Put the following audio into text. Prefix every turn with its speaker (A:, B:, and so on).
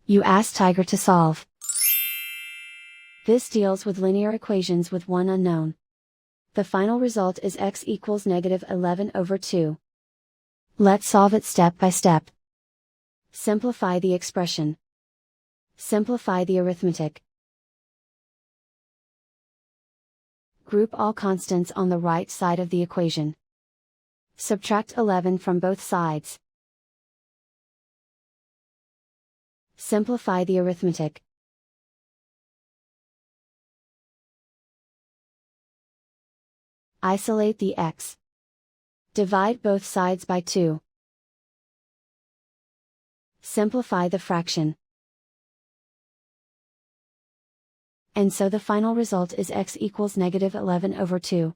A: You ask Tiger to solve. This deals with linear equations with one unknown. The final result is x equals -11/2. Let's solve it step by step. Simplify the expression. Simplify the arithmetic. Group all constants on the right side of the equation. Subtract 11 from both sides. Simplify the arithmetic. Isolate the x. Divide both sides by 2. Simplify the fraction. And so the final result is x equals -11/2.